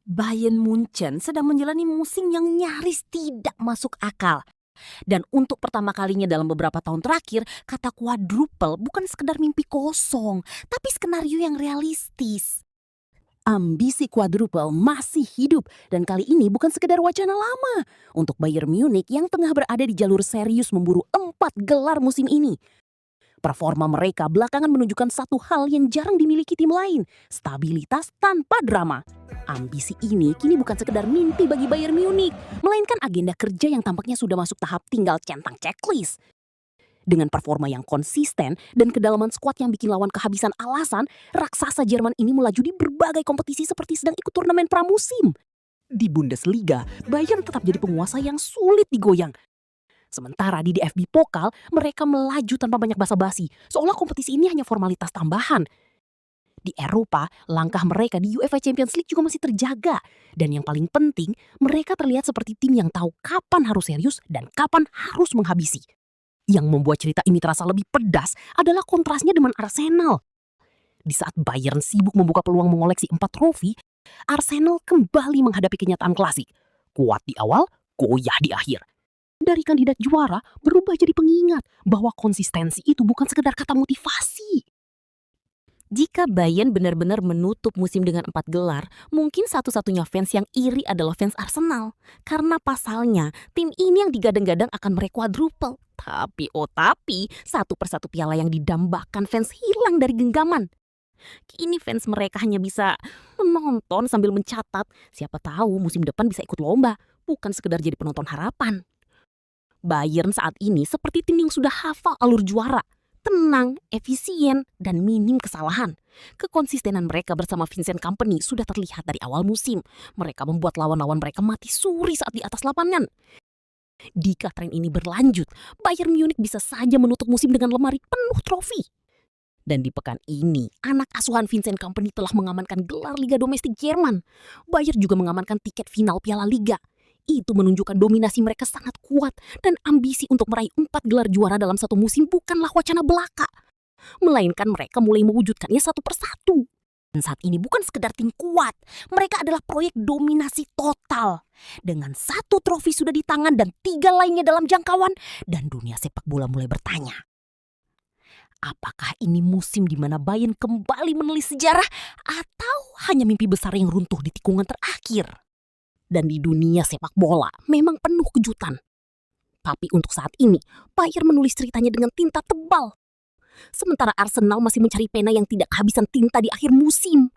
Bayern Munchen sedang menjalani musim yang nyaris tidak masuk akal. Dan untuk pertama kalinya dalam beberapa tahun terakhir, kata quadruple bukan sekedar mimpi kosong, tapi skenario yang realistis. Ambisi quadruple masih hidup dan kali ini bukan sekedar wacana lama untuk Bayern Munich yang tengah berada di jalur serius memburu 4 gelar musim ini. Performa mereka belakangan menunjukkan satu hal yang jarang dimiliki tim lain, stabilitas tanpa drama. Ambisi ini kini bukan sekedar mimpi bagi Bayern Munich, melainkan agenda kerja yang tampaknya sudah masuk tahap tinggal centang checklist. Dengan performa yang konsisten dan kedalaman skuad yang bikin lawan kehabisan alasan, raksasa Jerman ini melaju di berbagai kompetisi seperti sedang ikut turnamen pramusim. Di Bundesliga, Bayern tetap jadi penguasa yang sulit digoyang. Sementara di DFB Pokal, mereka melaju tanpa banyak basa-basi, seolah kompetisi ini hanya formalitas tambahan. Di Eropa, langkah mereka di UEFA Champions League juga masih terjaga. Dan yang paling penting, mereka terlihat seperti tim yang tahu kapan harus serius dan kapan harus menghabisi. Yang membuat cerita ini terasa lebih pedas adalah kontrasnya dengan Arsenal. Di saat Bayern sibuk membuka peluang mengoleksi 4 trofi, Arsenal kembali menghadapi kenyataan klasik. Kuat di awal, goyah di akhir. Dari kandidat juara berubah jadi pengingat bahwa konsistensi itu bukan sekedar kata motivasi. Jika Bayern benar-benar menutup musim dengan 4 gelar, mungkin satu-satunya fans yang iri adalah fans Arsenal. Karena pasalnya, tim ini yang digadang-gadang akan meraih quadruple. Tapi, satu persatu piala yang didambakan fans hilang dari genggaman. Kini fans mereka hanya bisa menonton sambil mencatat. Siapa tahu musim depan bisa ikut lomba, bukan sekedar jadi penonton harapan. Bayern saat ini seperti tim yang sudah hafal alur juara. Tenang, efisien, dan minim kesalahan. Kekonsistenan mereka bersama Vincent Kompany sudah terlihat dari awal musim. Mereka membuat lawan-lawan mereka mati suri saat di atas lapangan. Jika tren ini berlanjut, Bayern Munich bisa saja menutup musim dengan lemari penuh trofi. Dan di pekan ini, anak asuhan Vincent Kompany telah mengamankan gelar Liga Domestik Jerman. Bayern juga mengamankan tiket final Piala Liga. Itu menunjukkan dominasi mereka sangat kuat dan ambisi untuk meraih 4 gelar juara dalam satu musim bukanlah wacana belaka. Melainkan mereka mulai mewujudkannya satu persatu. Dan saat ini bukan sekedar tim kuat, mereka adalah proyek dominasi total. Dengan 1 trofi sudah di tangan dan 3 lainnya dalam jangkauan, dan dunia sepak bola mulai bertanya. Apakah ini musim di mana Bayern kembali menulis sejarah atau hanya mimpi besar yang runtuh di tikungan terakhir? Dan di dunia sepak bola memang penuh kejutan. Tapi untuk saat ini, Bayern menulis ceritanya dengan tinta tebal. Sementara Arsenal masih mencari pena yang tidak kehabisan tinta di akhir musim.